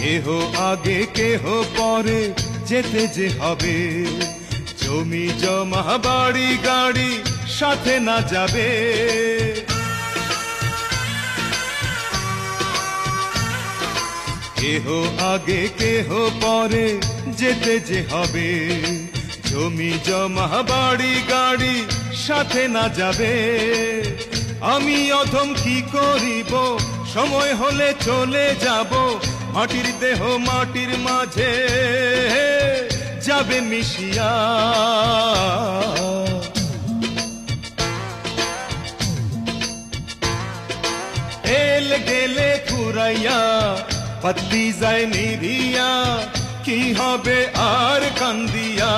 কেহ আগে কেহ পরে যেতে যে হবে, জমি জমা বাড়ি গাড়ি সাথে না যাবে। কেহ আগে কেহ পরে যেতে যে হবে, জমি জমা বাড়ি গাড়ি সাথে না যাবে। আমি অধম কি করিব, সময় হলে চলে যাব, মাটির দেহ মাটির মাঝে যাবে মিশিয়া। এল গেলে ফুরাইয়া পাতলি যায় নিভিয়া, কি হবে আর কান্দিয়া।